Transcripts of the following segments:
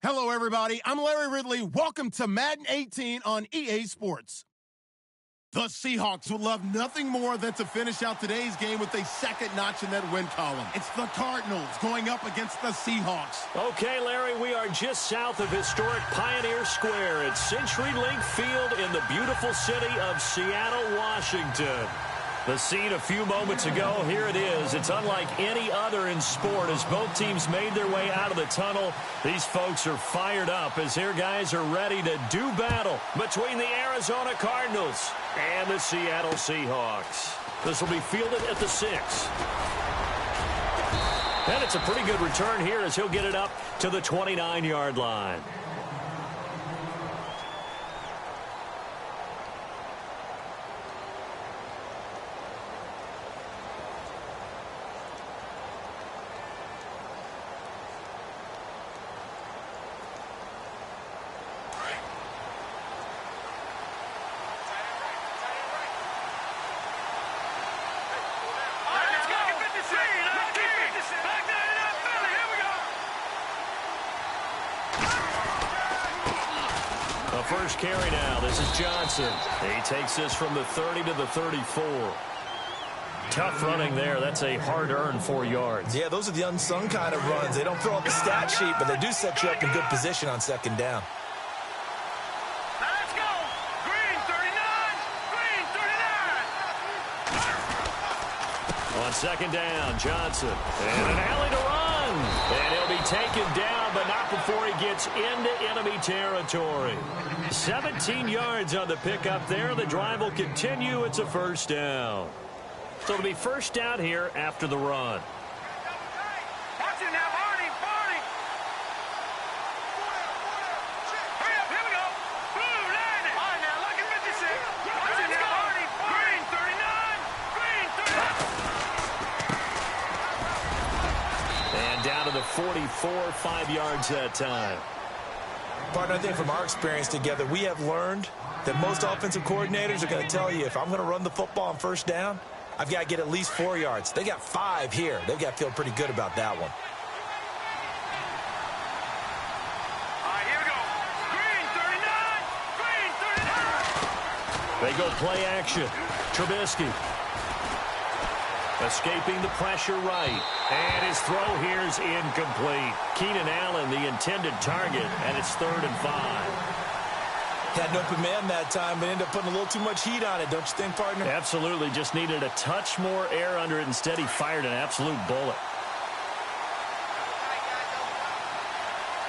Hello, everybody. I'm Larry Ridley. Welcome to Madden 18 on EA Sports. The Seahawks would love nothing more than to finish out today's game with a second notch in that win column. It's the Cardinals going up against the Seahawks. Okay, Larry, we are just south of historic Pioneer Square at CenturyLink Field in the beautiful city of Seattle, Washington. The scene a few moments ago, here it is. It's unlike any other in sport as both teams made their way out of the tunnel. These folks are fired up as their guys are ready to do battle between the Arizona Cardinals and the Seattle Seahawks. This will be fielded at the 6. And it's a pretty good return here as he'll get it up to the 29-yard line. First carry now. This is Johnson. He takes this from the 30 to the 34. Tough running there. That's a hard-earned 4 yards. Yeah, those are the unsung kind of runs. They don't fill out the stat sheet, but they do set you up in good position on second down. Let's go! Green 39! Green 39! On second down, Johnson. And an alley to run. And he'll be taken down, but not before he gets into enemy territory. 17 yards on the pickup there. The drive will continue. It's a first down. So it'll be first down here after the run. Watch it now, Barney! Barney! Hurry up, here we go! Boom, 90! All right, now, look at 56. Watch it now, Barney! Green 39! Green 39! And down to the 44, 5 yards that time. Partner, I think from our experience together, we have learned that most offensive coordinators are going to tell you, if I'm going to run the football on first down, I've got to get at least 4 yards. They got 5 here. They've got to feel pretty good about that one. All right, here we go. Green 39! Green 39! They go play action. Trubisky. Escaping the pressure right. And his throw here is incomplete. Keenan Allen, the intended target, and it's 3rd and 5. Had an open man that time, but ended up putting a little too much heat on it, don't you think, partner? Absolutely. Just needed a touch more air under it. Instead, he fired an absolute bullet.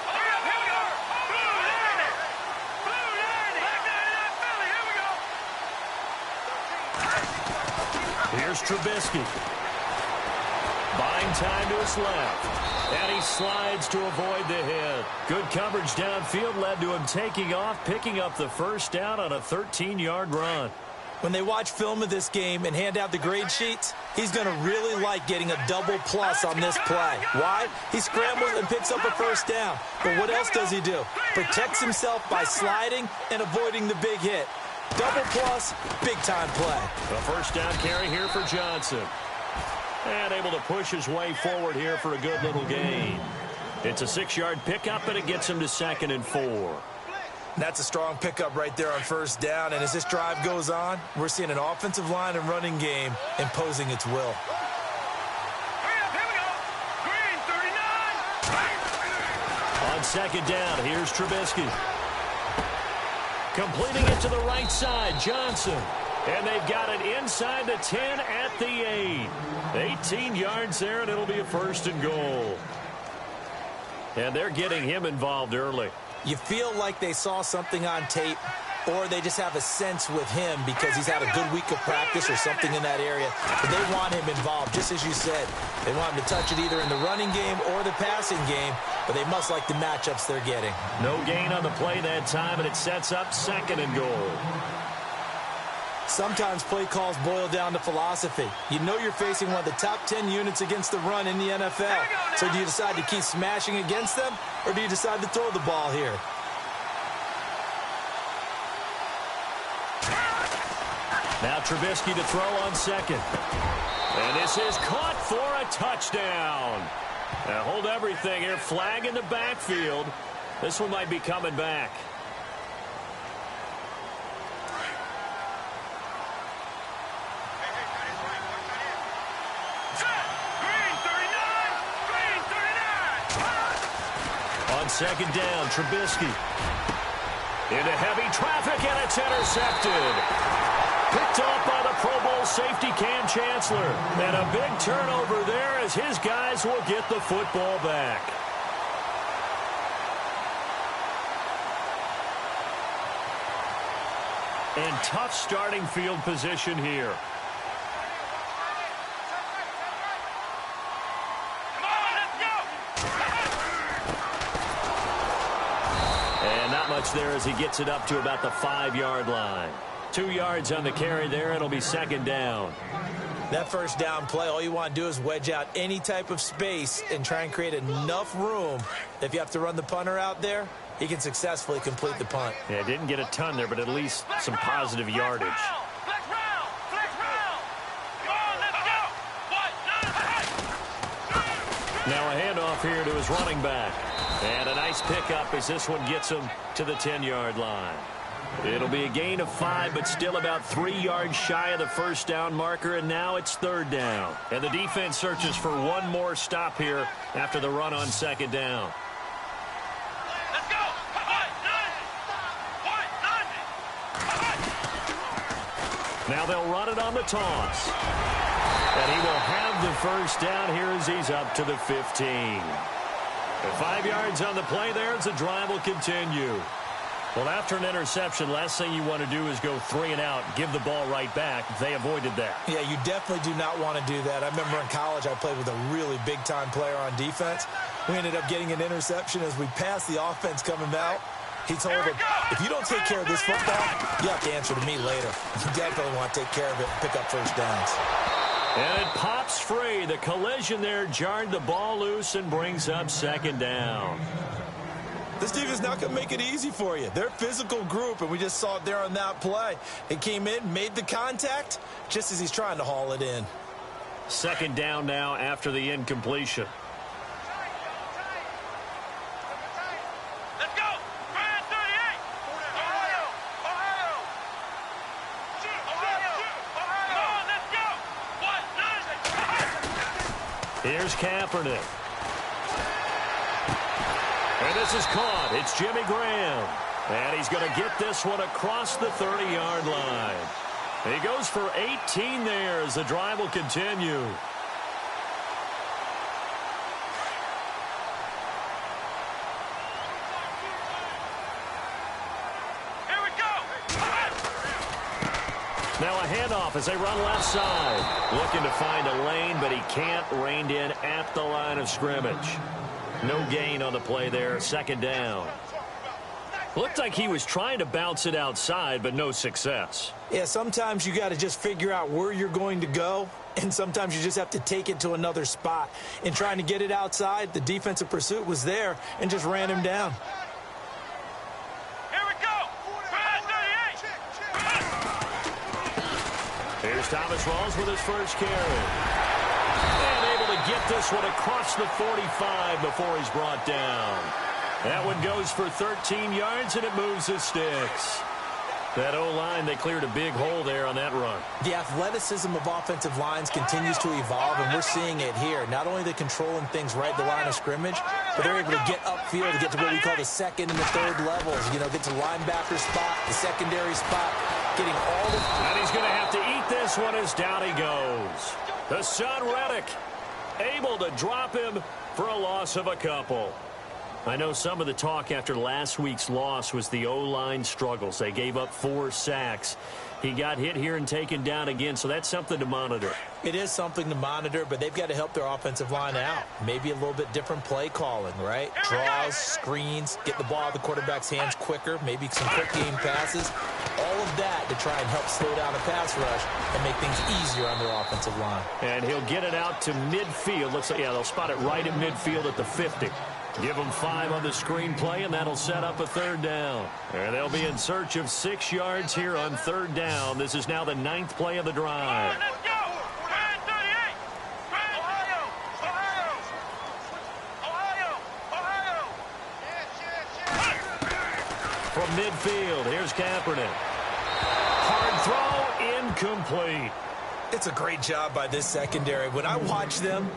Hurry up, here we go! Blue 90! Blue 90! Black 99 Philly, here we go! Here's Trubisky. Buying time to his left. And he slides to avoid the hit. Good coverage downfield led to him taking off, picking up the first down on a 13-yard run. When they watch film of this game and hand out the grade sheets, he's going to really like getting a double plus on this play. Why? He scrambles and picks up a first down. But what else does he do? Protects himself by sliding and avoiding the big hit. Double plus, big-time play. A first down carry here for Johnson. And able to push his way forward here for a good little gain. It's a 6-yard pickup, and it gets him to 2nd and 4. That's a strong pickup right there on first down. And as this drive goes on, we're seeing an offensive line and running game imposing its will. Hurry up, here we go! Green 39! On second down, here's Trubisky. Completing it to the right side, Johnson. And they've got it inside the 10 at the 8. 18 yards there, and it'll be a 1st and goal. And they're getting him involved early. You feel like they saw something on tape, or they just have a sense with him because he's had a good week of practice or something in that area. But they want him involved, just as you said. They want him to touch it either in the running game or the passing game, but they must like the matchups they're getting. No gain on the play that time, and it sets up 2nd and goal. Sometimes play calls boil down to philosophy. You know you're facing one of the top 10 units against the run in the NFL. So do you decide to keep smashing against them, or do you decide to throw the ball here? Now Trubisky to throw on second. And this is caught for a touchdown. Now hold everything here. Flag in the backfield. This one might be coming back. On second down, Trubisky. Into heavy traffic, and it's intercepted. Picked off by the Pro Bowl safety Cam Chancellor. And a big turnover there as his guys will get the football back. And tough starting field position here. And not much there as he gets it up to about the 5-yard line. 2 yards on the carry there. It'll be second down. That first down play, all you want to do is wedge out any type of space and try and create enough room. If you have to run the punter out there, he can successfully complete the punt. Yeah, didn't get a ton there, but at least some positive yardage. Now a handoff here to his running back. And a nice pickup as this one gets him to the 10-yard line. It'll be a gain of 5, but still about 3 yards shy of the first down marker, and now it's third down. And the defense searches for one more stop here after the run on second down. Let's go! Now they'll run it on the toss. And he will have the first down here as he's up to the 15. And 5 yards on the play there as the drive will continue. Well, after an interception, last thing you want to do is go 3 and out, give the ball right back. They avoided that. Yeah, you definitely do not want to do that. I remember in college I played with a really big-time player on defense. We ended up getting an interception as we passed the offense coming out. He told him, if you don't take care of this football, you have to answer to me later. You definitely want to take care of it and pick up first downs. And it pops free. The collision there jarred the ball loose and brings up second down. This team is not going to make it easy for you. They're a physical group, and we just saw it there on that play. It came in, made the contact, just as he's trying to haul it in. Second down now after the incompletion. Let's go! Brand 38! Ohio! Ohio! Come on, let's go! Here's Kaepernick. And this is caught. It's Jimmy Graham. And he's going to get this one across the 30-yard line. He goes for 18 there as the drive will continue. Here we go! Now a handoff as they run left side. Looking to find a lane, but he can't. Reined in at the line of scrimmage. No gain on the play there. Second down. Looked like he was trying to bounce it outside, but no success. Yeah, sometimes you got to just figure out where you're going to go, and sometimes you just have to take it to another spot. In trying to get it outside, the defensive pursuit was there and just ran him down. Here we go! Brand 38! Here's Thomas Rawls with his first carry. And able to get this one across the 45 before he's brought down. That one goes for 13 yards, and it moves the sticks. That O-line, they cleared a big hole there on that run. The athleticism of offensive lines continues to evolve, and we're seeing it here. Not only they're controlling things right at the line of scrimmage, but they're able to get upfield to get to what we call the second and the third levels. You know, get to linebacker spot, the secondary spot, getting all the... And he's going to have to eat this one as down he goes. The son Reddick able to drop him for a loss of a couple. I know some of the talk after last week's loss was the O-line struggles. They gave up 4 sacks. He got hit here and taken down again, so that's something to monitor. It is something to monitor, but they've got to help their offensive line out. Maybe a little bit different play calling, right? Draws, screens, get the ball out of the quarterback's hands quicker, maybe some quick game passes. All of that to try and help slow down the pass rush and make things easier on their offensive line. And he'll get it out to midfield. Looks like, yeah, they'll spot it right at midfield at the 50. Give them 5 on the screen play, and that'll set up a third down. And they'll be in search of 6 yards here on third down. This is now the 9th play of the drive. Let's go! Brand 38! Ohio! Ohio! Ohio! Ohio! midfield. Here's Kaepernick. Hard throw, incomplete. It's a great job by this secondary. When I watch them,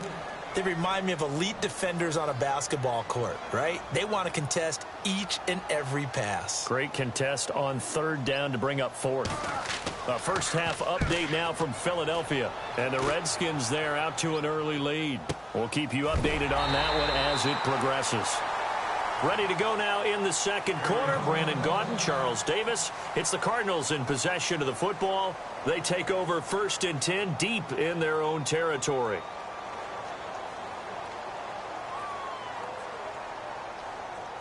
they remind me of elite defenders on a basketball court, right? They want to contest each and every pass. Great contest on third down to bring up fourth. A first half update now from Philadelphia. And the Redskins there out to an early lead. We'll keep you updated on that one as it progresses. Ready to go now in the second quarter. Brandon Gaudin, Charles Davis. It's the Cardinals in possession of the football. They take over 1st and 10 deep in their own territory.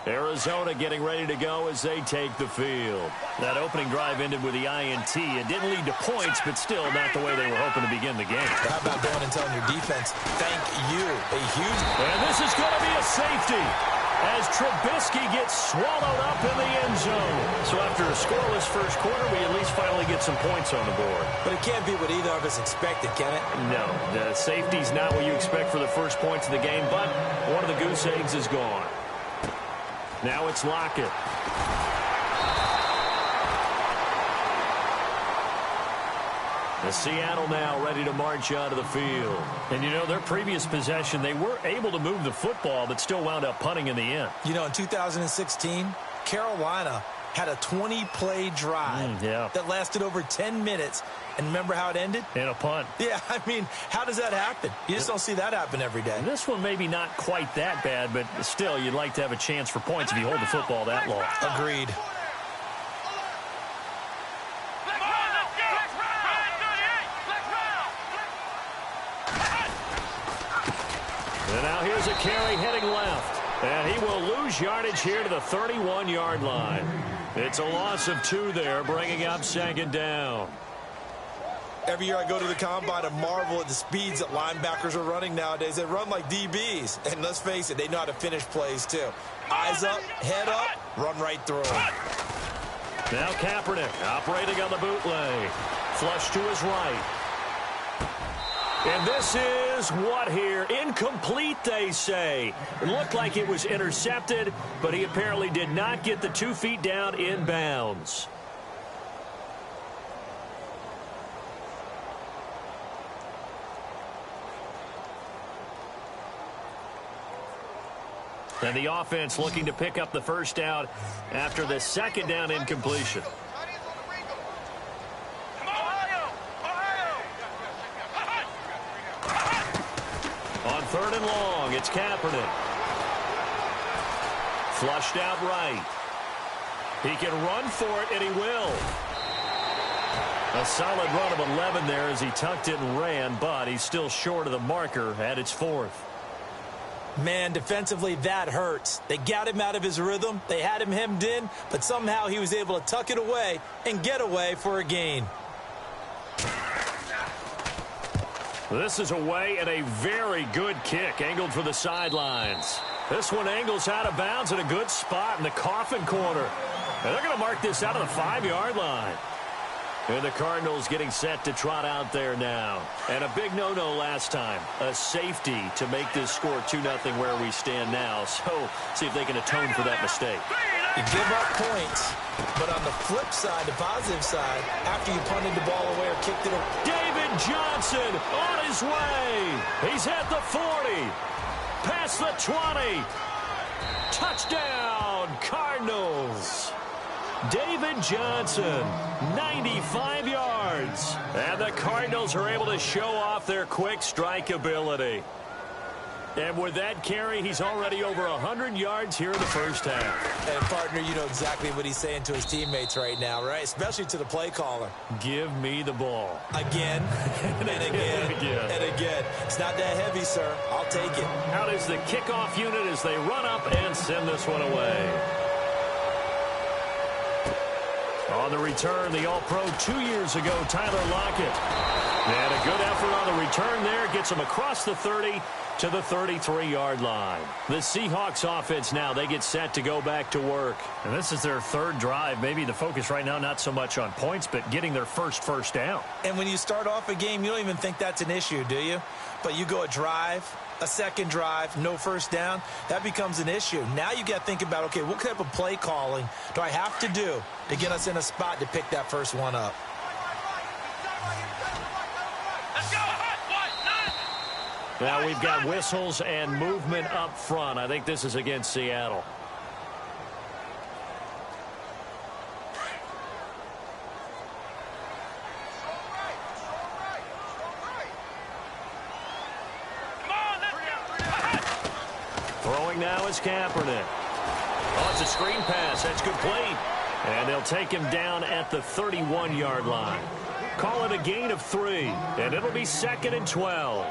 Arizona getting ready to go as they take the field. That opening drive ended with the INT. It didn't lead to points, but still not the way they were hoping to begin the game. How about going and telling your defense, thank you, a huge... And this is going to be a safety as Trubisky gets swallowed up in the end zone. So after a scoreless first quarter, we at least finally get some points on the board. But it can't be what either of us expected, can it? No, the safety's not what you expect for the first points of the game, but one of the goose eggs is gone. Now it's Lockett. The Seattle now ready to march out of the field. And, you know, their previous possession, they were able to move the football, but still wound up punting in the end. You know, in 2016, Carolina had a 20-play drive that lasted over 10 minutes. And remember how it ended? In a punt. Yeah, I mean, how does that happen? You just don't see that happen every day. This one maybe not quite that bad, but still, you'd like to have a chance for points if you hold the football that long. Agreed. And now here's a carry heading left. And he will lose yardage here to the 31-yard line. It's a loss of 2 there, bringing up 2nd down. Every year I go to the combine and marvel at the speeds that linebackers are running nowadays. They run like DBs. And let's face it, they know how to finish plays too. Eyes up, head up, run right through them. Now Kaepernick operating on the bootleg. Flush to his right. And this is what here? Incomplete, they say. It looked like it was intercepted, but he apparently did not get the 2 feet down in bounds. And the offense looking to pick up the first down after the 2nd down incompletion. On 3rd and long, it's Kaepernick. Flushed out right. He can run for it, and he will. A solid run of 11 there as he tucked it and ran, but he's still short of the marker at its 4th. Man, defensively, that hurts. They got him out of his rhythm. They had him hemmed in, but somehow he was able to tuck it away and get away for a gain. This is away and a very good kick angled for the sidelines. This one angles out of bounds in a good spot in the coffin corner. And they're going to mark this out of the 5-yard line. And the Cardinals getting set to trot out there now. And a big no-no last time. A safety to make this score 2-0 where we stand now. So, see if they can atone for that mistake. You give up points, but on the flip side, the positive side, after you punted the ball away or kicked it away. David Johnson on his way. He's at the 40. Past the 20. Touchdown, Cardinals. David Johnson, 95 yards. And the Cardinals are able to show off their quick strike ability. And with that carry, he's already over 100 yards here in the first half. And, partner, you know exactly what he's saying to his teammates right now, right? Especially to the play caller. Give me the ball. Again, and again, and again. It's not that heavy, sir. I'll take it. Out is the kickoff unit as they run up and send this one away. On the return, the All-Pro 2 years ago, Tyler Lockett. And a good effort on the return there. Gets him across the 30 to the 33-yard line. The Seahawks offense now, they get set to go back to work. And this is their 3rd drive. Maybe the focus right now not so much on points, but getting their first down. And when you start off a game, you don't even think that's an issue, do you? But you go a drive, a second drive, no first down, that becomes an issue. Now you got to think about, okay, what type of play calling do I have to do to get us in a spot to pick that first one up? Now we've got whistles and movement up front. I think this is against Seattle. Throwing now is Kaepernick. Oh, it's a screen pass. That's complete. And they'll take him down at the 31-yard line. Call it a gain of 3, and it'll be 2nd and 12.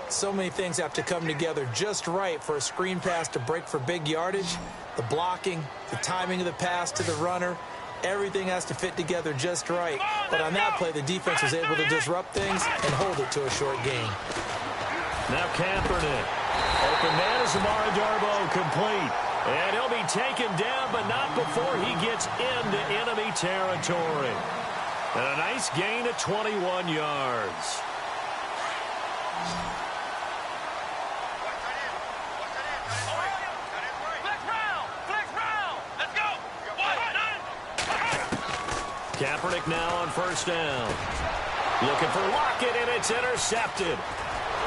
So many things have to come together just right for a screen pass to break for big yardage. The blocking, the timing of the pass to the runner, everything has to fit together just right. But on that play, the defense was able to disrupt things and hold it to a short gain. Now Kaepernick. Open man is Amara Darboh, complete. And he'll be taken down, but not before he gets into enemy territory. And a nice gain of 21 yards. Kaepernick now on first down. Looking for Lockett, and it's intercepted.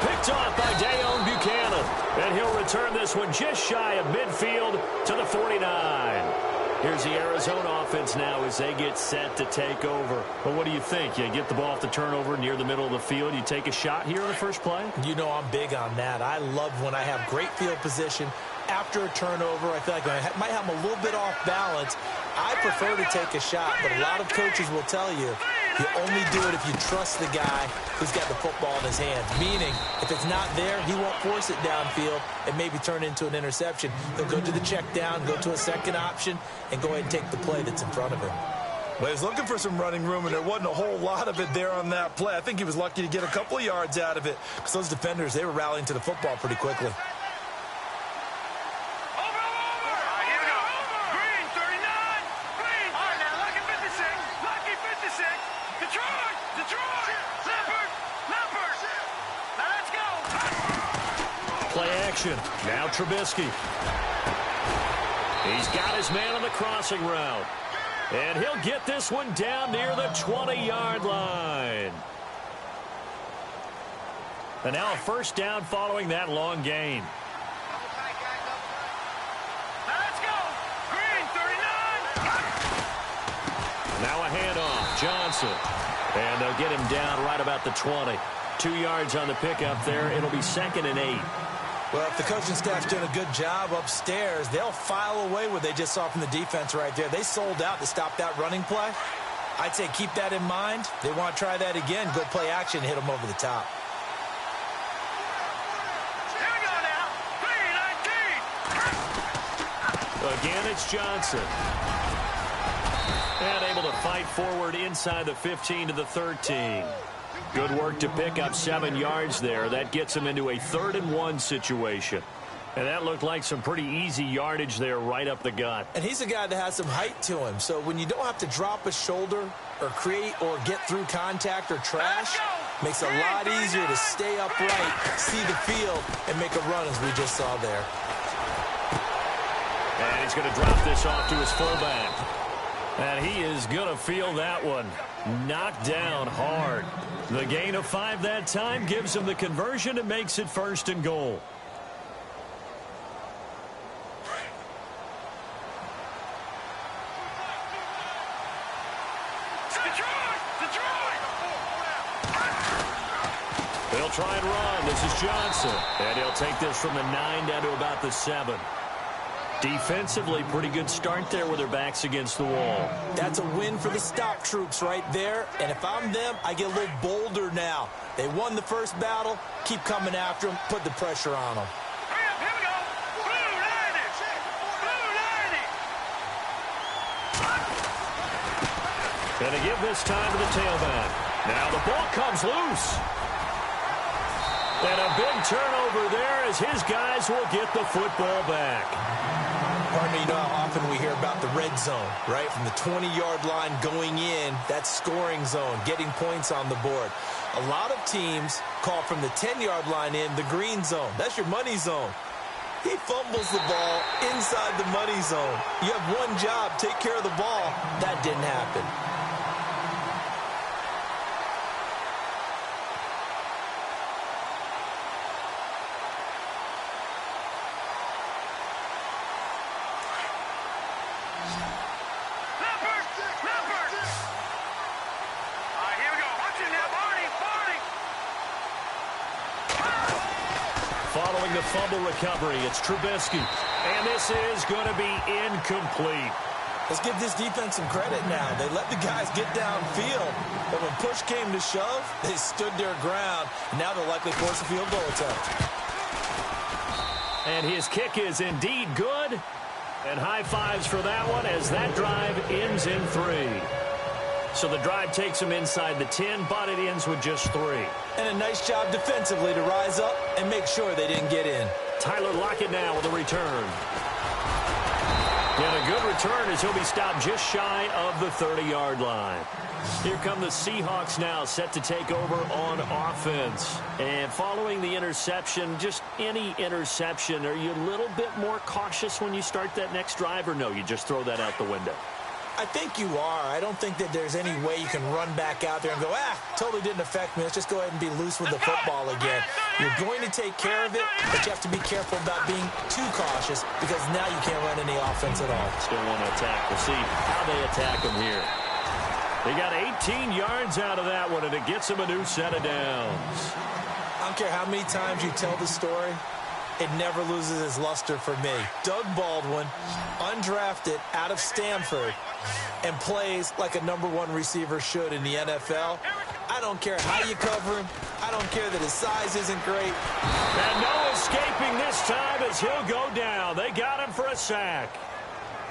Picked off by Dayon Buchanan. And he'll return this one just shy of midfield to the 49. Here's the Arizona offense now as they get set to take over. But what do you think? You get the ball off the turnover near the middle of the field. You take a shot here on the first play? You know I'm big on that. I love when I have great field position. After a turnover, I feel like I might have them a little bit off balance. I prefer to take a shot, but a lot of coaches will tell you only do it if you trust the guy who's got the football in his hands. Meaning, if it's not there, he won't force it downfield and maybe turn it into an interception. He'll go to the check down, go to a second option, and go ahead and take the play that's in front of him. Well, he was looking for some running room, and there wasn't a whole lot of it there on that play. I think he was lucky to get a couple of yards out of it because those defenders, they were rallying to the football pretty quickly. Now Trubisky. He's got his man on the crossing route. And he'll get this one down near the 20-yard line. And now a first down following that long gain. Let's go. Green 39. Now a handoff. Johnson. And they'll get him down right about the 20. 2 yards on the pickup there. It'll be 2nd and 8. Well, if the coaching staff's doing a good job upstairs, they'll file away what they just saw from the defense right there. They sold out to stop that running play. I'd say keep that in mind. They want to try that again. Go play action and hit them over the top. Here we go now. 3-19. Again, it's Johnson. And able to fight forward inside the 15 to the 13. Good work to pick up 7 yards there. That gets him into a 3rd and 1 situation. And that looked like some pretty easy yardage there right up the gut. And he's a guy that has some height to him. So when you don't have to drop a shoulder or create or get through contact or trash, makes it a lot easier to stay upright, see the field, and make a run as we just saw there. And he's going to drop this off to his fullback. And he is going to feel that one. Knocked down hard. The gain of 5 that time gives him the conversion and makes it 1st and goal. They'll try and run. This is Johnson. And he'll take this from the 9 down to about the 7. Defensively, pretty good start there with their backs against the wall. That's a win for the stop troops right there. And if I'm them, I get a little bolder now. They won the first battle. Keep coming after them. Put the pressure on them. Hurry up, here we go. Blue 90. Going to give this time to the tailback. Now the ball comes loose. And a big turnover there as his guys will get the football back. Partner, you know how often we hear about the red zone, right? From the 20-yard line going in, that scoring zone, getting points on the board. A lot of teams call from the 10-yard line in the green zone. That's your money zone. He fumbles the ball inside the money zone. You have one job, take care of the ball. That didn't happen. Following the fumble recovery, it's Trubisky. And this is going to be incomplete. Let's give this defense some credit now. They let the guys get downfield. But when push came to shove, they stood their ground. Now they'll likely force a field goal attempt. And his kick is indeed good. And high fives for that one as that drive ends in 3. So the drive takes them inside the 10, but it ends with just 3. And a nice job defensively to rise up and make sure they didn't get in. Tyler Lockett now with a return. And a good return as he'll be stopped just shy of the 30-yard line. Here come the Seahawks now, set to take over on offense. And following the interception, just any interception, are you a little bit more cautious when you start that next drive, or no, you just throw that out the window? I think you are. I don't think that there's any way you can run back out there and go, totally didn't affect me. Let's just go ahead and be loose with the football again. You're going to take care of it, but you have to be careful about being too cautious because now you can't run any offense at all. Still want to attack. We'll see how they attack them here. They got 18 yards out of that one, and it gets them a new set of downs. I don't care how many times you tell the story, it never loses its luster for me. Doug Baldwin, undrafted out of Stanford, and plays like a #1 receiver should in the NFL. I don't care how you cover him. I don't care that his size isn't great. And no escaping this time as he'll go down. They got him for a sack.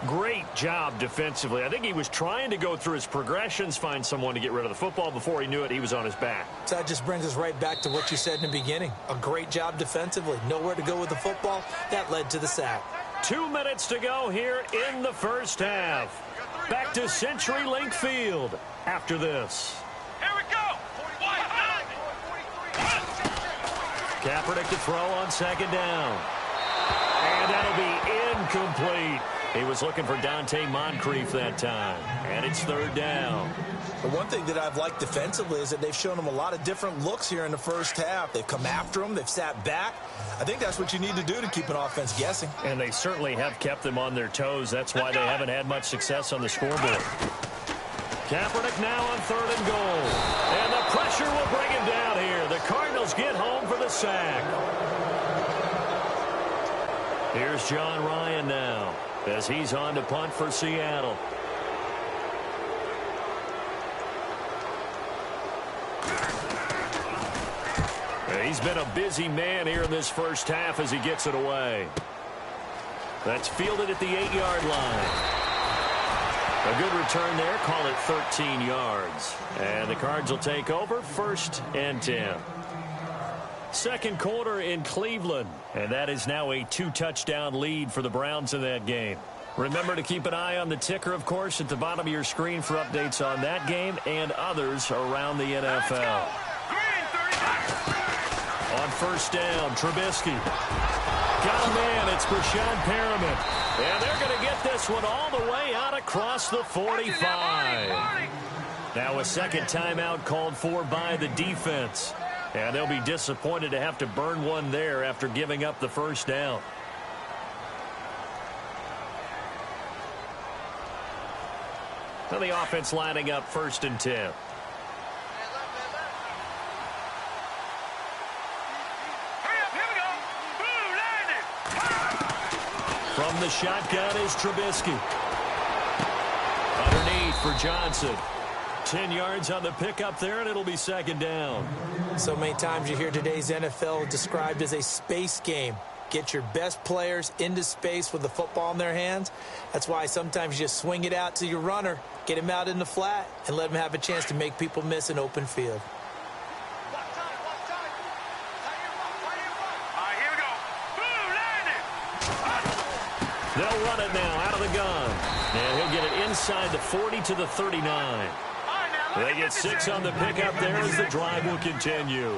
Great job defensively. I think he was trying to go through his progressions, find someone to get rid of the football. Before he knew it, he was on his back. So that just brings us right back to what you said in the beginning. A great job defensively. Nowhere to go with the football. That led to the sack. 2 minutes to go here in the first half. Back to CenturyLink Field after this. Here we go. Kaepernick to throw on second down. And that'll be incomplete. He was looking for Dante Moncrief that time. And it's third down. The one thing that I've liked defensively is that they've shown him a lot of different looks here in the first half. They've come after him. They've sat back. I think that's what you need to do to keep an offense guessing. And they certainly have kept them on their toes. That's why they haven't had much success on the scoreboard. Kaepernick now on 3rd and goal. And the pressure will bring him down here. The Cardinals get home for the sack. Here's John Ryan now as he's on to punt for Seattle. He's been a busy man here in this first half as he gets it away. That's fielded at the 8-yard line. A good return there. Call it 13 yards. And the Cards will take over 1st and 10. Second quarter in Cleveland. And that is now a 2-touchdown lead for the Browns in that game. Remember to keep an eye on the ticker, of course, at the bottom of your screen for updates on that game and others around the NFL. On first down, Trubisky. Got a man, it's Brashad Perriman. And they're going to get this one all the way out across the 45. Now a second timeout called for by the defense. And they'll be disappointed to have to burn one there after giving up the first down. Now the offense lining up 1st and 10. From the shotgun is Trubisky. Underneath for Johnson. 10 yards on the pickup there, and it'll be second down. So many times you hear today's NFL described as a space game. Get your best players into space with the football in their hands. That's why sometimes you just swing it out to your runner, get him out in the flat, and let him have a chance to make people miss an open field. They'll run it now out of the gun. And he'll get it inside the 40 to the 39. They get 6 on the pickup there as the drive will continue.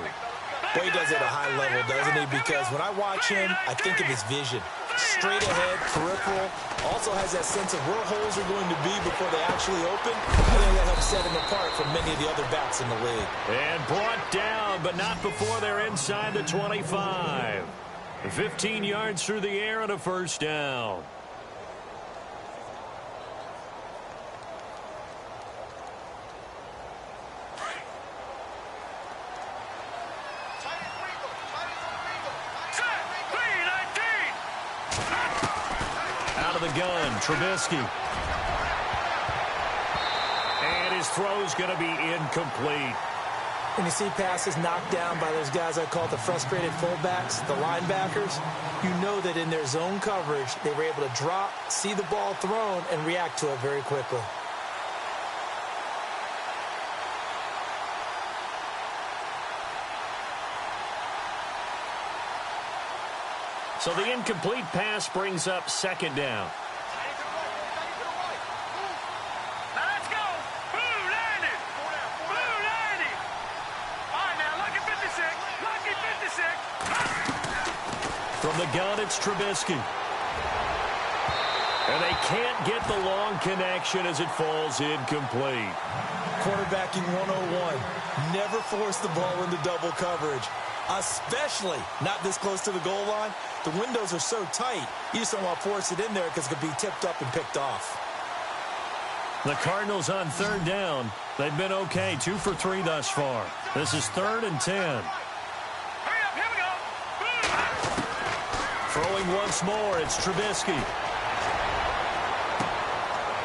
Boy, he does it at a high level, doesn't he? Because when I watch him, I think of his vision. Straight ahead, peripheral. Also has that sense of where holes are going to be before they actually open. I think that helps set him apart from many of the other backs in the league. And brought down, but not before they're inside the 25. 15 yards through the air and a first down. Out of the gun, Trubisky. And his throw's going to be incomplete. When you see passes knocked down by those guys I call the frustrated fullbacks, the linebackers, you know that in their zone coverage, they were able to drop, see the ball thrown, and react to it very quickly. So the incomplete pass brings up second down. From the gun, it's Trubisky. And they can't get the long connection as it falls incomplete. Quarterbacking 101. Never force the ball into double coverage, especially not this close to the goal line. The windows are so tight, you just don't want to force it in there because it could be tipped up and picked off. The Cardinals on third down. They've been okay, 2 for 3 thus far. This is 3rd and 10. Throwing once more, it's Trubisky.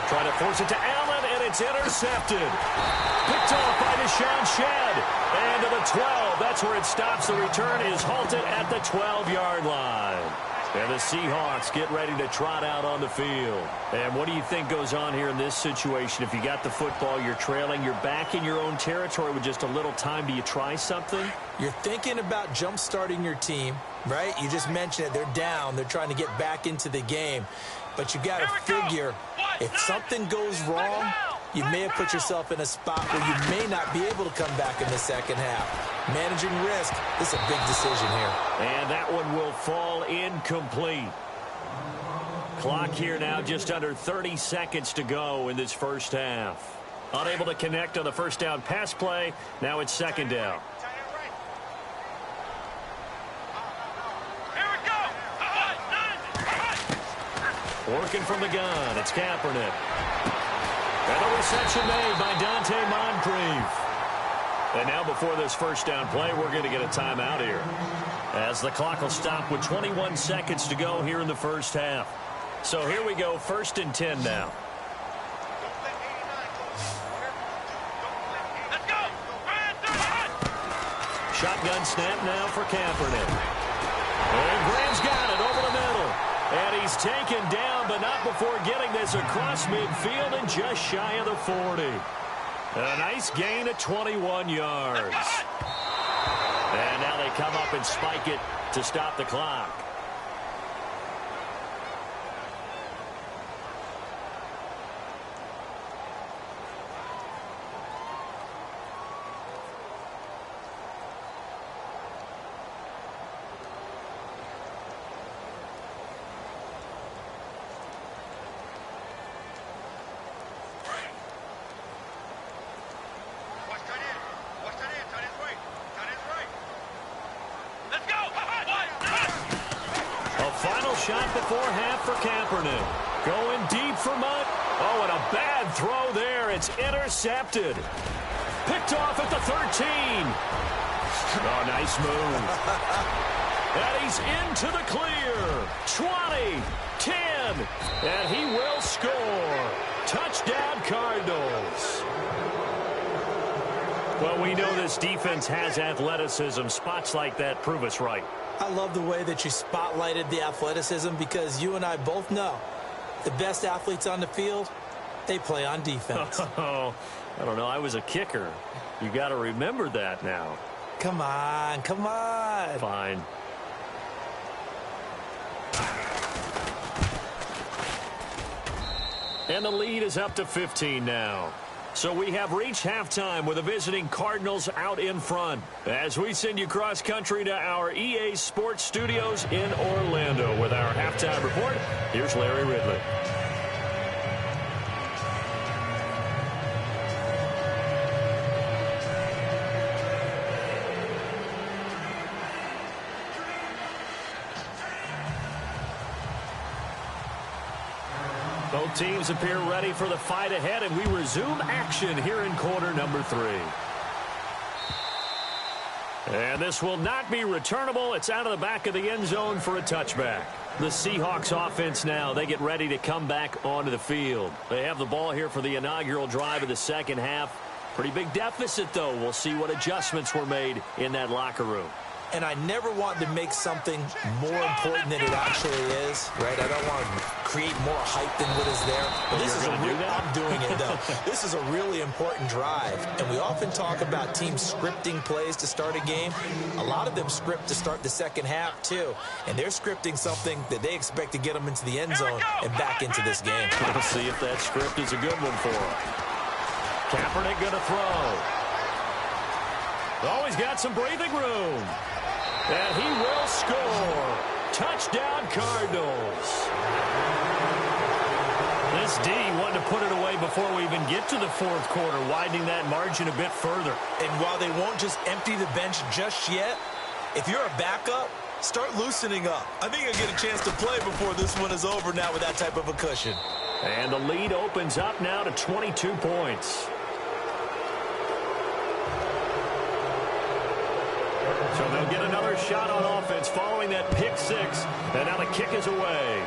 Trying to force it to Allen, and it's intercepted. Picked off by Deshaun Shedd. And to the 12. That's where it stops. The return is halted at the 12-yard line. And the Seahawks get ready to trot out on the field. And what do you think goes on here in this situation? If you got the football, you're trailing, you're back in your own territory with just a little time. Do you try something? You're thinking about jump-starting your team, right? You just mentioned it. They're down. They're trying to get back into the game. But you got to figure if something goes wrong, you may have put yourself in a spot where you may not be able to come back in the second half. Managing risk, this is a big decision here. And that one will fall incomplete. Clock here now just under 30 seconds to go in this first half. Unable to connect on the first down pass play. Now it's second down. Working from the gun, it's Kaepernick. And a reception made by Dante Moncrief. And now before this first down play, we're going to get a timeout here, as the clock will stop with 21 seconds to go here in the first half. So here we go, 1st and 10 now. Shotgun snap now for Kaepernick. And Graham's got it over the middle. And he's taken down, but not before getting this across midfield and just shy of the 40. A nice gain of 21 yards. And now they come up and spike it to stop the clock. Shot before half for Kaepernick. Going deep for Mutt. Oh, and a bad throw there. It's intercepted. Picked off at the 13. Oh, nice move. And he's into the clear. 20, 10, and he will score. Touchdown, Cardinals. Well, we know this defense has athleticism. Spots like that prove us right. I love the way that you spotlighted the athleticism, because you and I both know the best athletes on the field, they play on defense. Oh, I don't know. I was a kicker. You got to remember that now. Come on, come on. Fine. And the lead is up to 15 now. So we have reached halftime with the visiting Cardinals out in front. As we send you cross-country to our EA Sports Studios in Orlando with our halftime report, here's Larry Ridley. Both teams appear ready for the fight ahead, and we resume action here in quarter number 3. And this will not be returnable. It's out of the back of the end zone for a touchback. The Seahawks offense now, they get ready to come back onto the field. They have the ball here for the inaugural drive of the second half. Pretty big deficit, though. We'll see what adjustments were made in that locker room. And I never want to make something more important than it actually is, right? I don't want to create more hype than what is there. But this is I'm doing it, though. This is a really important drive. And we often talk about teams scripting plays to start a game. A lot of them script to start the second half, too. And they're scripting something that they expect to get them into the end zone and back into this game. We'll see if that script is a good one for them. Kaepernick going to throw. Oh, he's got some breathing room. And he will score. Touchdown, Cardinals. This D wanted to put it away before we even get to the fourth quarter, widening that margin a bit further. And while they won't just empty the bench just yet, if you're a backup, start loosening up. I think you'll get a chance to play before this one is over now with that type of a cushion. And the lead opens up now to 22 points. So they'll get another shot on offense following that pick six. And now the kick is away.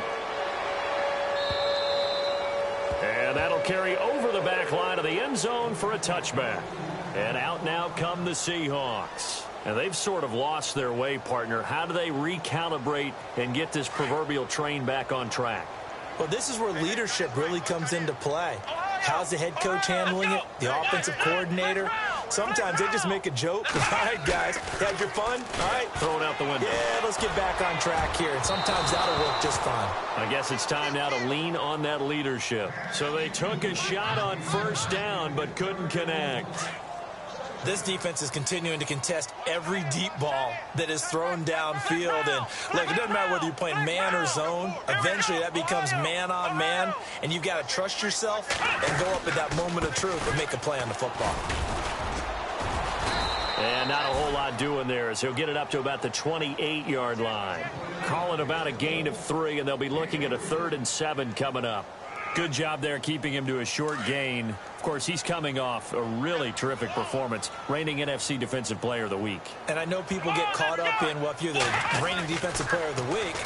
And that'll carry over the back line of the end zone for a touchback. And out now come the Seahawks. And they've sort of lost their way, partner. How do they recalibrate and get this proverbial train back on track? Well, this is where leadership really comes into play. How's the head coach handling it? The offensive coordinator? Sometimes they just make a joke. All right, guys, had your fun? All right. Throw it out the window. Yeah, let's get back on track here. And sometimes that'll work just fine. I guess it's time now to lean on that leadership. So they took a shot on first down but couldn't connect. This defense is continuing to contest every deep ball that is thrown downfield. And, look, it doesn't matter whether you're playing man or zone. Eventually, that becomes man on man. And you've got to trust yourself and go up at that moment of truth and make a play on the football. And not a whole lot doing there as he'll get it up to about the 28-yard line. Calling about a gain of 3, and they'll be looking at a 3rd and 7 coming up. Good job there keeping him to a short gain. Of course, he's coming off a really terrific performance, reigning NFC Defensive Player of the Week. And I know people get caught up in, well, if you're the reigning Defensive Player of the Week,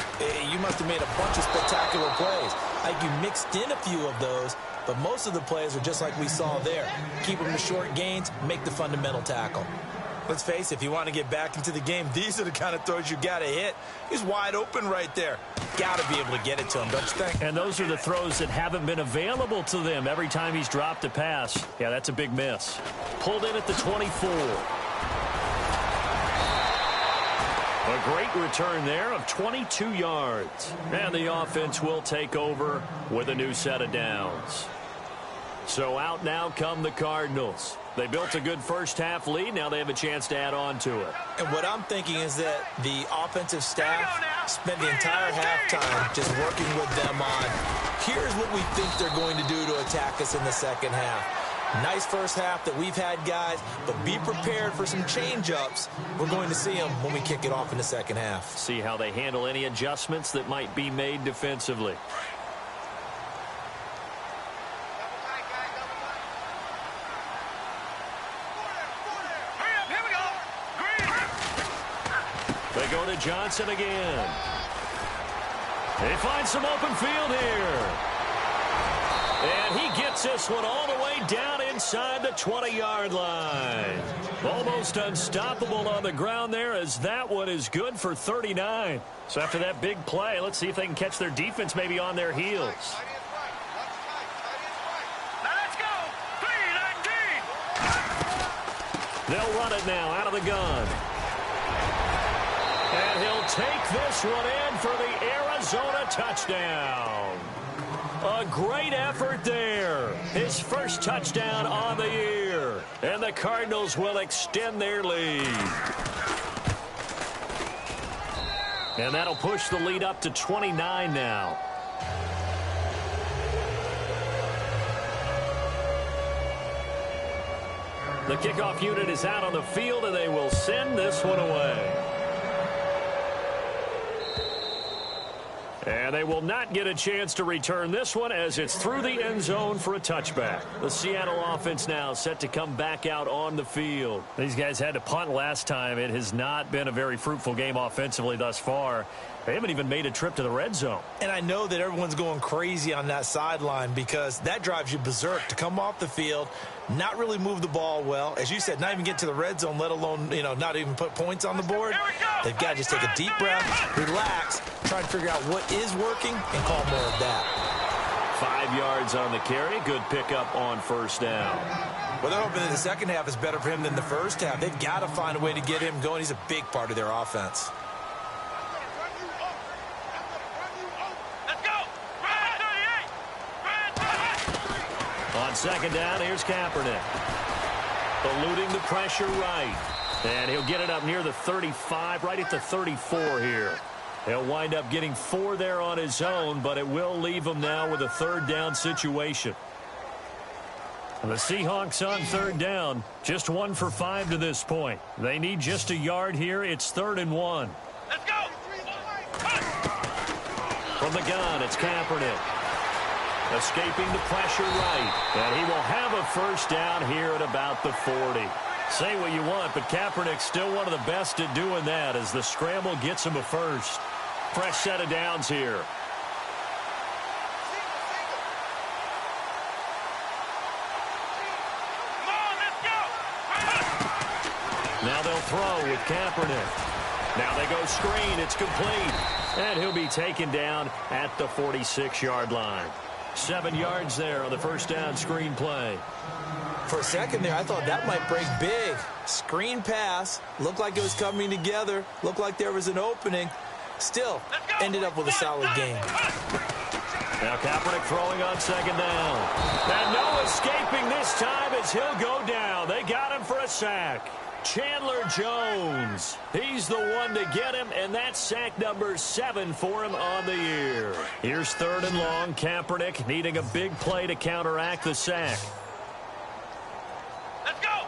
you must have made a bunch of spectacular plays. Like you mixed in a few of those, but most of the plays are just like we saw there. Keep them to short gains, make the fundamental tackle. Let's face it, if you want to get back into the game, these are the kind of throws you got to hit. He's wide open right there. Got to be able to get it to him, don't you think? And those are the throws that haven't been available to them every time he's dropped a pass. Yeah, that's a big miss. Pulled in at the 24. A great return there of 22 yards. And the offense will take over with a new set of downs. So out now come the Cardinals. They built a good first-half lead. Now they have a chance to add on to it. And what I'm thinking is that the offensive staff spent the entire halftime just working with them on, here's what we think they're going to do to attack us in the second half. Nice first half that we've had, guys, but be prepared for some change-ups. We're going to see them when we kick it off in the second half. See how they handle any adjustments that might be made defensively. They go to Johnson again. They find some open field here. And he gets this one all the way down inside the 20-yard line. Almost unstoppable on the ground there as that one is good for 39. So after that big play, let's see if they can catch their defense maybe on their heels. Now let's go. 3-19. They'll run it now out of the gun. And he'll take this one in for the Arizona touchdown. A great effort there. His first touchdown on the year. And the Cardinals will extend their lead. And that'll push the lead up to 29 now. The kickoff unit is out on the field, and they will send this one away. And they will not get a chance to return this one as it's through the end zone for a touchback. The Seattle offense now set to come back out on the field. These guys had to punt last time. It has not been a very fruitful game offensively thus far. They haven't even made a trip to the red zone. And I know that everyone's going crazy on that sideline because that drives you berserk to come off the field, not really move the ball well. As you said, not even get to the red zone, let alone, not even put points on the board. They've got to just take a deep breath, relax, try and figure out what is working, and call more of that. 5 yards on the carry. Good pickup on first down. Well, they're hoping that the second half is better for him than the first half. They've got to find a way to get him going. He's a big part of their offense. On second down, here's Kaepernick. Eluding the pressure right. And he'll get it up near the 35, right at the 34 here. He'll wind up getting 4 there on his own, but it will leave him now with a third down situation. And the Seahawks on third down, just 1 for 5 to this point. They need just a yard here. It's 3rd and 1. Let's go! From the gun, it's Kaepernick. Escaping the pressure right. And he will have a first down here at about the 40. Say what you want, but Kaepernick's still one of the best at doing that as the scramble gets him a first. Fresh set of downs here. Come on, let's go! Now they'll throw with Kaepernick. Now they go screen. It's complete. And he'll be taken down at the 46-yard line. 7 yards there on the first down screen play. For a second there, I thought that might break big. Screen pass. Looked like it was coming together. Looked like there was an opening. Still, ended up with a solid game. Now Kaepernick throwing on second down. And no escaping this time as he'll go down. They got him for a sack. Chandler Jones. He's the one to get him, and that's sack number 7 for him on the year. Here's 3rd and long. Kaepernick needing a big play to counteract the sack. Let's go!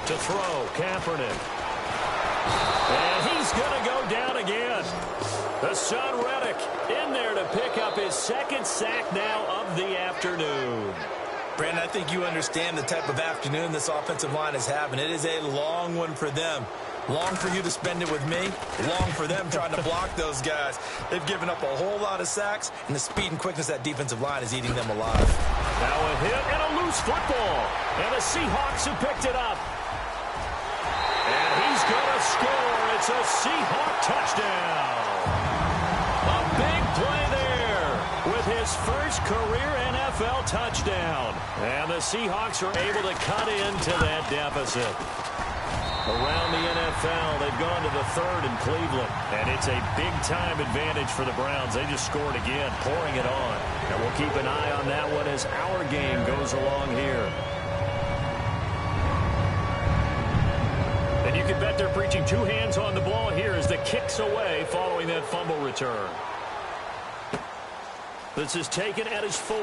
To throw, Kaepernick. And he's going to go down again. The son Reddick in there to pick up his 2nd sack now of the afternoon. Brandon, I think you understand the type of afternoon this offensive line is having. It is a long one for them. Long for you to spend it with me. Long for them trying to block those guys. They've given up a whole lot of sacks, and the speed and quickness of that defensive line is eating them alive. Now a hit and a loose football. And the Seahawks have picked it up. And he's going to score. It's a Seahawk touchdown. A big play there with his first career NFL touchdown. And the Seahawks are able to cut into that deficit. Around the NFL, they've gone to the 3rd in Cleveland. And it's a big-time advantage for the Browns. They just scored again, pouring it on. And we'll keep an eye on that one as our game goes along here. And you can bet they're preaching 2 hands on the ball here as the kick's away following that fumble return. This is taken at his 4.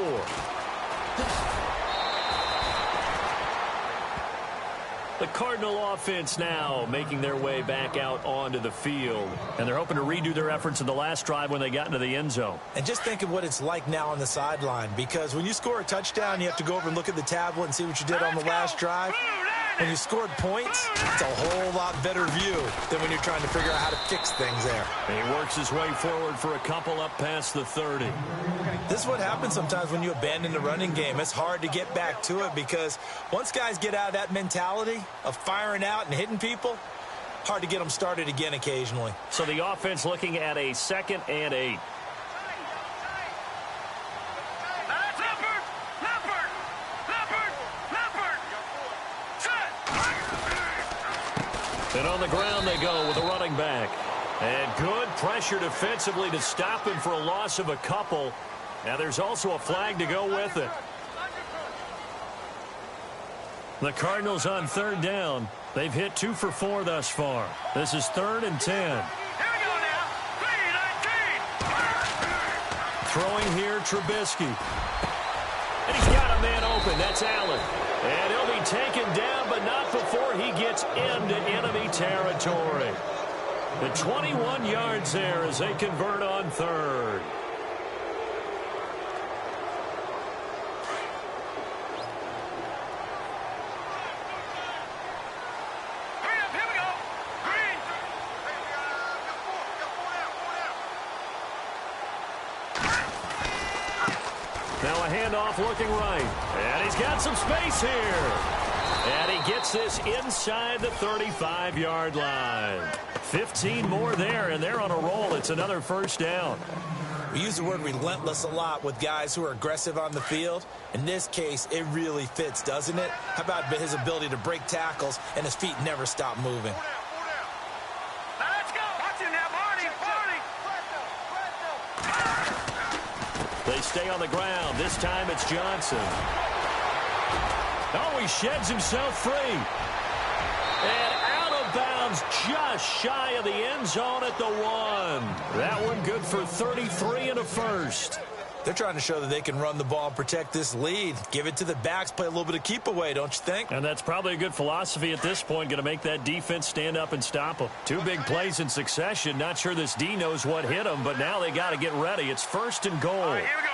The Cardinal offense now making their way back out onto the field. And they're hoping to redo their efforts in the last drive when they got into the end zone. And just think of what it's like now on the sideline, because when you score a touchdown, you have to go over and look at the tablet and see what you did on the last drive. When you scored points, it's a whole lot better view than when you're trying to figure out how to fix things there. And he works his way forward for a couple up past the 30. This is what happens sometimes when you abandon the running game. It's hard to get back to it because once guys get out of that mentality of firing out and hitting people, hard to get them started again occasionally. So the offense looking at a 2nd and 8. And on the ground they go with a running back. And good pressure defensively to stop him for a loss of a couple. Now there's also a flag to go with it. The Cardinals on third down. They've hit 2 for 4 thus far. This is 3rd and 10. Here we go now. 3-19. Throwing here, Trubisky. And he's got a man open. That's Allen. And he'll be taken down, but not before he gets into enemy territory. The 21 yards there as they convert on third. Now a handoff looking right. And he's got some space here. And he gets this inside the 35-yard line. 15 more there, and they're on a roll. It's another first down. We use the word relentless a lot with guys who are aggressive on the field. In this case, it really fits, doesn't it? How about his ability to break tackles and his feet never stop moving? Now let's go. Watch him now, Barney. They stay on the ground. This time it's Johnson. Oh, he sheds himself free. And out of bounds just shy of the end zone at the 1. That one good for 33 and a first. They're trying to show that they can run the ball and protect this lead. Give it to the backs, play a little bit of keep away, don't you think? And that's probably a good philosophy at this point, going to make that defense stand up and stop them. 2 big plays in succession. Not sure this D knows what hit them, but now they got to get ready. It's 1st and goal. All right, here we go.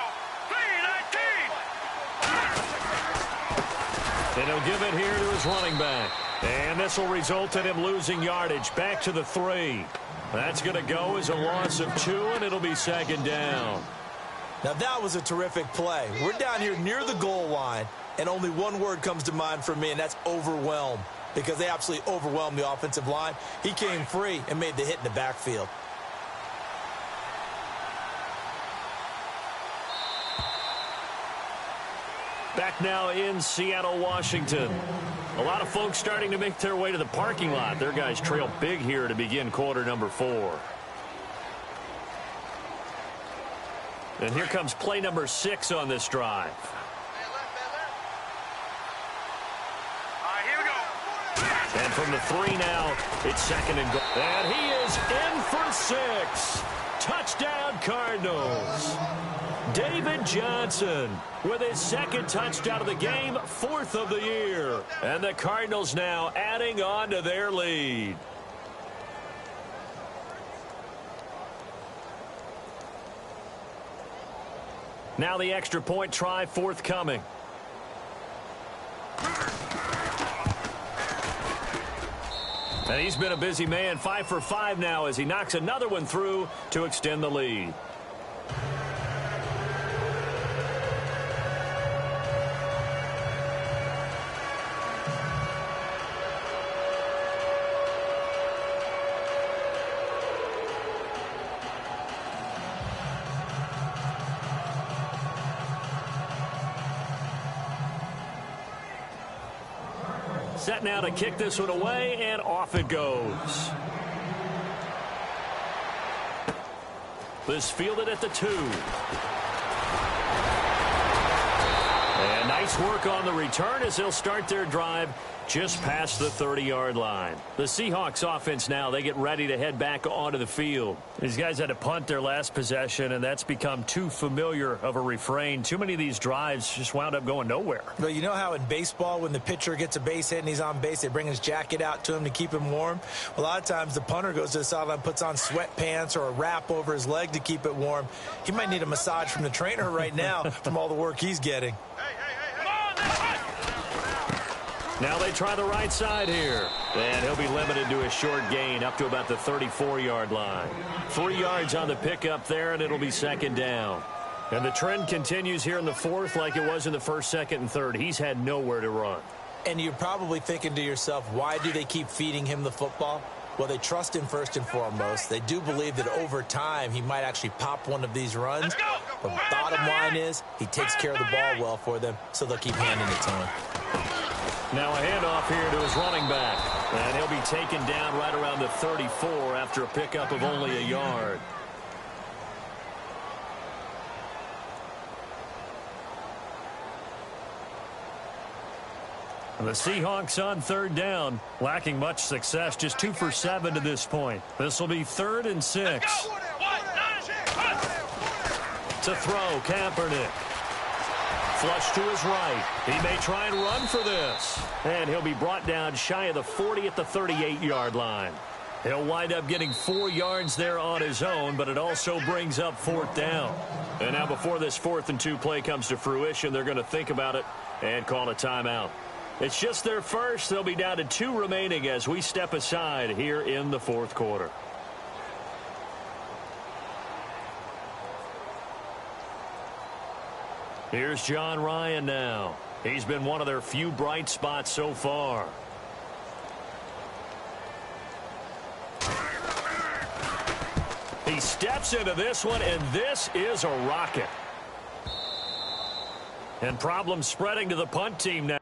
3-19. And he'll give it here to his running back. And this will result in him losing yardage back to the 3. That's going to go as a loss of 2, and it'll be 2nd down. Now that was a terrific play. We're down here near the goal line, and only one word comes to mind for me, and that's overwhelmed, because they absolutely overwhelmed the offensive line. He came free and made the hit in the backfield. Back now in Seattle, Washington. A lot of folks starting to make their way to the parking lot. Their guys trail big here to begin quarter number 4. And here comes play number 6 on this drive. All right, here we go. And from the 3 now, it's 2nd and goal. And he is in for 6. Touchdown, Cardinals. David Johnson with his 2nd touchdown of the game, 4th of the year. And the Cardinals now adding on to their lead. Now the extra point try forthcoming. And he's been a busy man, 5 for 5 now as he knocks another one through to extend the lead. Set now to kick this one away, and off it goes. This fielded at the 2. And nice work on the return as they'll start their drive just past the 30-yard line. The Seahawks offense now, they get ready to head back onto the field. These guys had to punt their last possession, and that's become too familiar of a refrain. Too many of these drives just wound up going nowhere. Well, you know how in baseball when the pitcher gets a base hit and he's on base, they bring his jacket out to him to keep him warm? A lot of times the punter goes to the sideline, puts on sweatpants or a wrap over his leg to keep it warm. He might need a massage from the trainer right now from all the work he's getting. Now they try the right side here. And he'll be limited to a short gain up to about the 34-yard line. 3 yards on the pickup there, and it'll be 2nd down. And the trend continues here in the 4th like it was in the 1st, 2nd, and 3rd. He's had nowhere to run. And you're probably thinking to yourself, why do they keep feeding him the football? Well, they trust him first and foremost. They do believe that over time he might actually pop one of these runs. But bottom line is he takes care of the ball well for them, so they'll keep handing it to him. Now a handoff here to his running back. And he'll be taken down right around the 34 after a pickup of only a yard. The Seahawks on third down, lacking much success, just 2 for 7 to this point. This will be 3rd and 6. To throw, Kaepernick. Flush to his right. He may try and run for this. And he'll be brought down shy of the 40 at the 38-yard line. He'll wind up getting 4 yards there on his own, but it also brings up 4th down. And now before this 4th and 2 play comes to fruition, they're going to think about it and call a timeout. It's just their first. They'll be down to 2 remaining as we step aside here in the 4th quarter. Here's John Ryan now. He's been one of their few bright spots so far. He steps into this one, and this is a rocket. And problems spreading to the punt team now.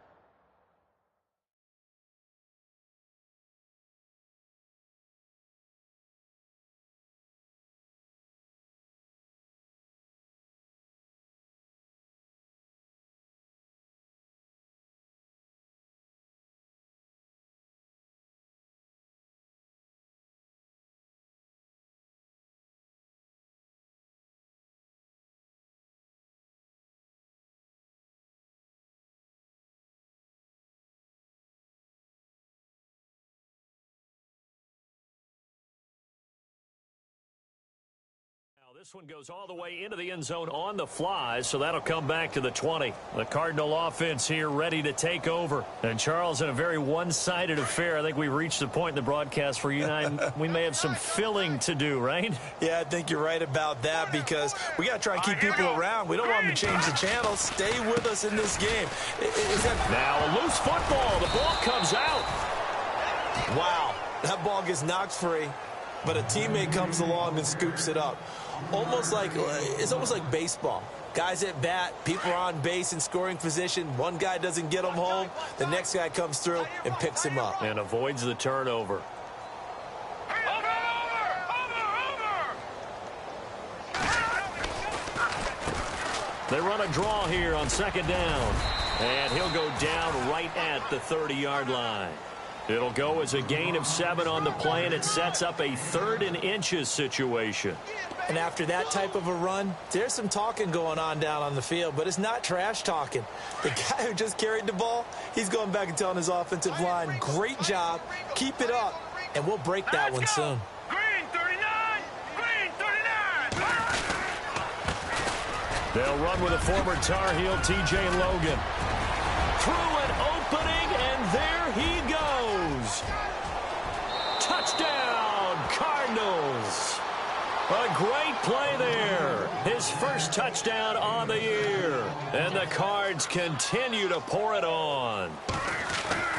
This one goes all the way into the end zone on the fly, so that'll come back to the 20. The Cardinal offense here ready to take over. And, Charles, in a very one-sided affair, I think we've reached the point in the broadcast where you and I, we may have some filling to do, right? Yeah, I think you're right about that because we got to try and keep people around. We don't want them to change the channel. Stay with us in this game. Now a loose football. The ball comes out. Wow, that ball gets knocked free, but a teammate comes along and scoops it up. It's almost like baseball. Guys at bat, people are on base in scoring position. One guy doesn't get him home. The next guy comes through and picks him up. And avoids the turnover. They run a draw here on 2nd down. And he'll go down right at the 30-yard line. It'll go as a gain of 7 on the play, and it sets up a 3rd and inches situation. And after that type of a run, there's some talking going on down on the field, but it's not trash talking. The guy who just carried the ball, he's going back and telling his offensive line, great job, keep it up, and we'll break that one soon. Green 39, green 39. They'll run with a former Tar Heel, T.J. Logan. Through an opening, and there he goes. Touchdown, Cardinals. A great play there. His first touchdown on the year. And the Cards continue to pour it on.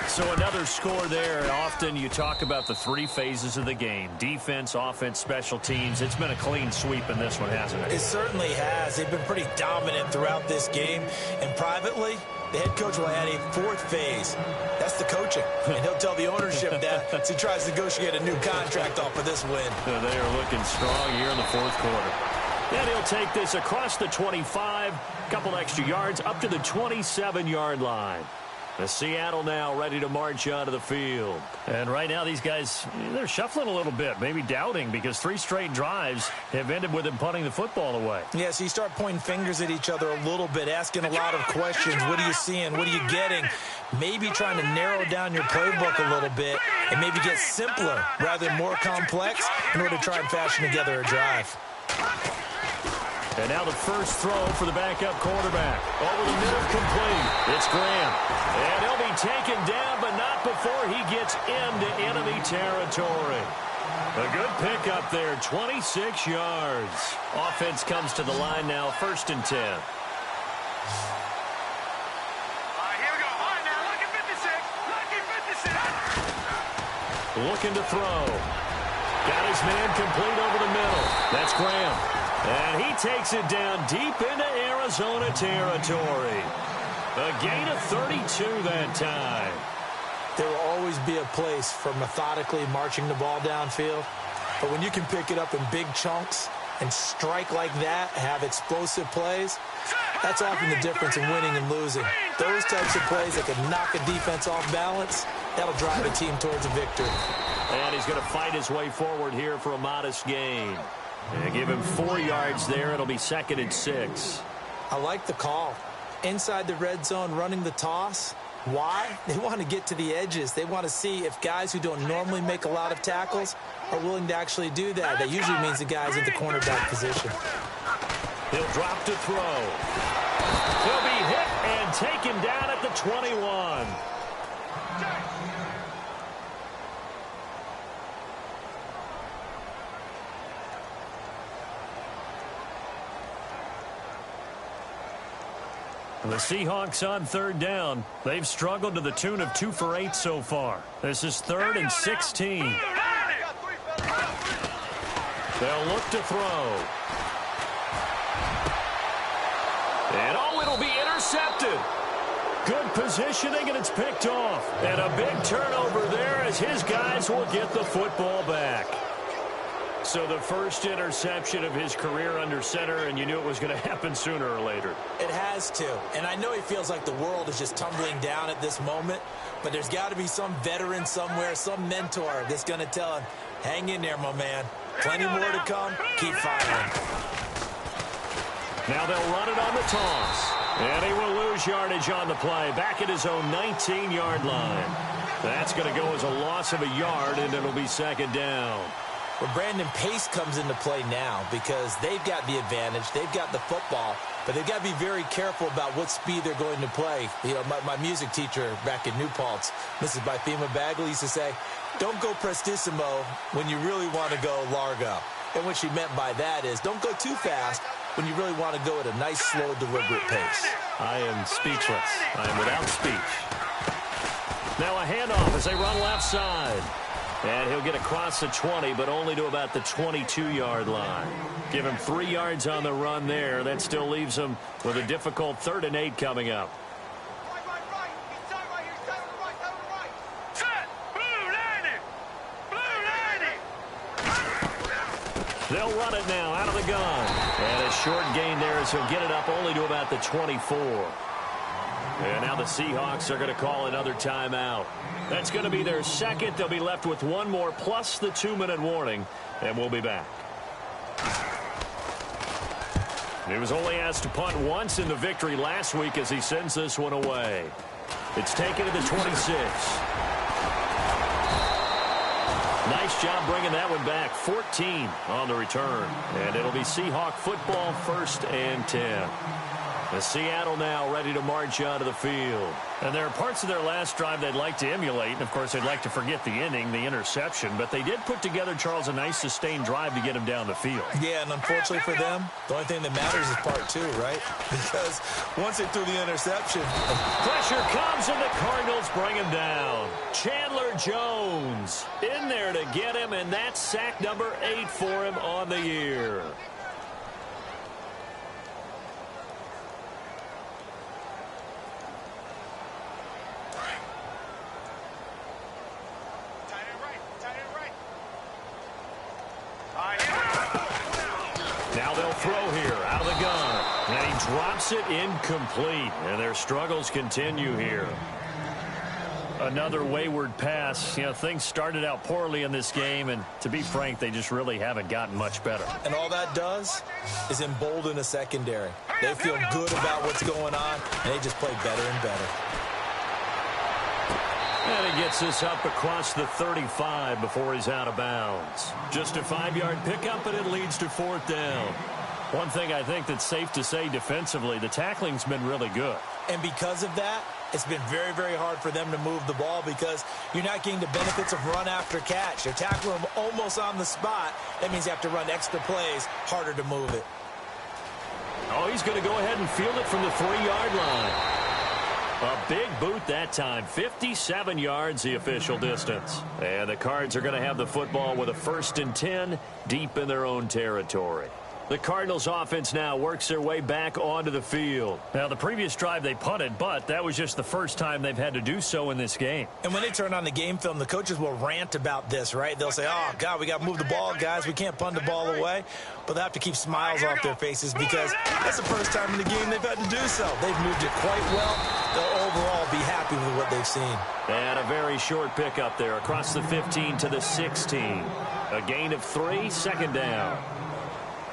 So another score there. Often you talk about the 3 phases of the game. Defense, offense, special teams. It's been a clean sweep in this one, hasn't it? It certainly has. They've been pretty dominant throughout this game. And privately, the head coach will add a 4th phase. That's the coaching. And he'll tell the ownership that as he tries to negotiate a new contract off of this win. They are looking strong here in the 4th quarter. And he'll take this across the 25, couple extra yards, up to the 27-yard line. The Seattle now ready to march onto the field. And right now these guys, they're shuffling a little bit, maybe doubting, because 3 straight drives have ended with them punting the football away. Yeah, so you start pointing fingers at each other a little bit, asking a lot of questions. What are you seeing? What are you getting? Maybe trying to narrow down your playbook a little bit and maybe get simpler rather than more complex in order to try and fashion together a drive. And now the first throw for the backup quarterback. Over the middle, complete. It's Graham. And he'll be taken down, but not before he gets into enemy territory. A good pickup there, 26 yards. Offense comes to the line now, 1st and 10. Here we go. All right, now, lucky 56. Lucky 56. Looking to throw. Got his man complete over the middle. That's Graham. And he takes it down deep into Arizona territory. A gain of 32 that time. There will always be a place for methodically marching the ball downfield. But when you can pick it up in big chunks and strike like that, have explosive plays, that's often the difference in winning and losing. Those types of plays that can knock a defense off balance, that'll drive a team towards a victory. And he's going to fight his way forward here for a modest gain. And give him 4 yards there. It'll be 2nd and 6. I like the call. Inside the red zone, running the toss. Why? They want to get to the edges. They want to see if guys who don't normally make a lot of tackles are willing to actually do that. That usually means the guys at the cornerback position. He'll drop to throw. He'll be hit and taken down at the 21. The Seahawks on 3rd down. They've struggled to the tune of 2 for 8 so far. This is 3rd and 16. They'll look to throw. And it'll be intercepted. Good positioning, and it's picked off. And a big turnover there as his guys will get the football back. So the first interception of his career under center, and you knew it was going to happen sooner or later. It has to. And I know he feels like the world is just tumbling down at this moment, but there's got to be some veteran somewhere, some mentor that's going to tell him, hang in there, my man. Plenty more to come. Keep firing. Now they'll run it on the toss. And he will lose yardage on the play. Back at his own 19-yard line. That's going to go as a loss of a yard, and it'll be 2nd down. Well, Brandon, pace comes into play now because they've got the advantage. They've got the football, but they've got to be very careful about what speed they're going to play. You know, my music teacher back in New Paltz, Mrs. Bythema Bagley, used to say, don't go prestissimo when you really want to go largo. And what she meant by that is don't go too fast when you really want to go at a nice, slow, deliberate pace. I am speechless. I am without speech. Now a handoff as they run left side. And he'll get across the 20, but only to about the 22-yard line. Give him 3 yards on the run there. That still leaves him with a difficult 3rd and 8 coming up. They'll run it now out of the gun. And a short gain there as he'll get it up only to about the 24. And now the Seahawks are going to call another timeout. That's going to be their 2nd. They'll be left with 1 more plus the 2-minute warning. And we'll be back. He was only asked to punt once in the victory last week as he sends this one away. It's taken to the 26. Nice job bringing that one back. 14 on the return. And it'll be Seahawk football, 1st and 10. The Seattle now ready to march onto the field. And there are parts of their last drive they'd like to emulate. And, of course, they'd like to forget the inning, the interception. But they did put together, Charles, a nice sustained drive to get him down the field. Yeah, and unfortunately for them, the only thing that matters is part 2, right? Because once they threw the interception. Pressure comes, and the Cardinals bring him down. Chandler Jones in there to get him, and that's sack number 8 for him on the year. Now they'll throw here out of the gun. And he drops it incomplete. And their struggles continue here. Another wayward pass. You know, things started out poorly in this game. And to be frank, they just really haven't gotten much better. And all that does is embolden a secondary. They feel good about what's going on. And they just play better and better. And he gets this up across the 35 before he's out of bounds. Just a 5-yard pickup, and it leads to 4th down. One thing I think that's safe to say defensively, the tackling's been really good. And because of that, it's been very, very hard for them to move the ball because you're not getting the benefits of run after catch. You're tackling them almost on the spot. That means you have to run extra plays, harder to move it. Oh, he's going to go ahead and field it from the 3-yard line. A big boot that time. 57 yards the official distance. And the Cards are going to have the football with a 1st and 10 deep in their own territory. The Cardinals offense now works their way back onto the field. Now, the previous drive they punted, but that was just the first time they've had to do so in this game. And when they turn on the game film, the coaches will rant about this, right? They'll say, oh, God, we got to move the ball, guys. We can't punt the ball away. But they have to keep smiles off their faces because that's the first time in the game they've had to do so. They've moved it quite well. They'll overall be happy with what they've seen. And a very short pickup there across the 15 to the 16. A gain of 3, second down.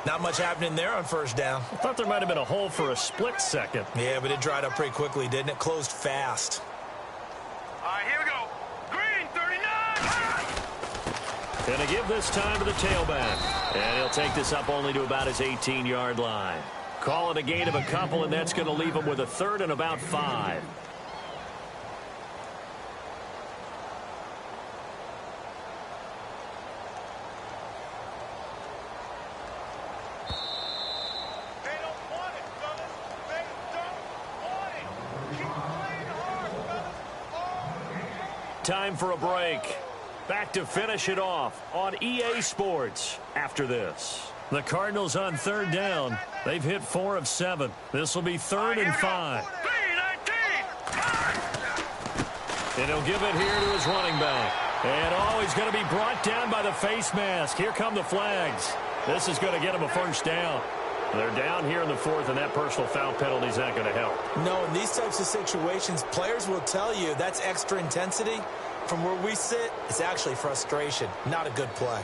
Not much happening there on first down. I thought there might have been a hole for a split second. Yeah, but it dried up pretty quickly, didn't it? Closed fast. All right, here we go. Green, 39. Gonna give this time to the tailback. And he'll take this up only to about his 18-yard line. Call it a gain of a couple, and that's going to leave him with a third and about 5. Time for a break. Back to finish it off on EA Sports after this. The Cardinals on third down. They've hit 4 of 7. This will be 3rd and 5. And he'll give it here to his running back. And he's going to be brought down by the face mask. Here come the flags. This is going to get him a first down. They're down here in the 4th, and that personal foul penalty is not going to help. No, in these types of situations, players will tell you that's extra intensity. From where we sit, it's actually frustration, not a good play.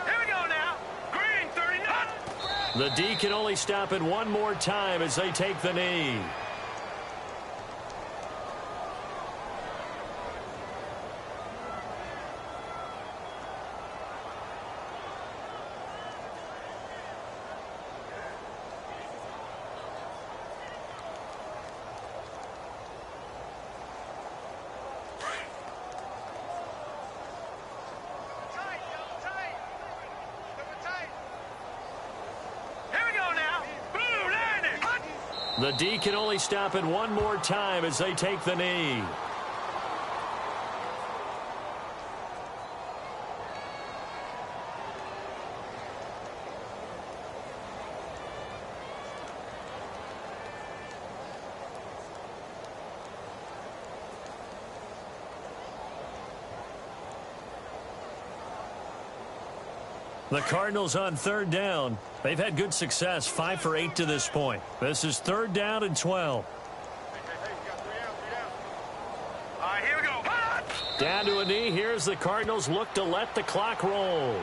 Here we go now. Green, 39. The D can only stop it one more time as they take the knee. The D can only stop it one more time as they take the knee. The Cardinals on third down. They've had good success, 5 for 8 to this point. This is 3rd down and 12. All right, here we go. Down to a knee. Here's the Cardinals look to let the clock roll.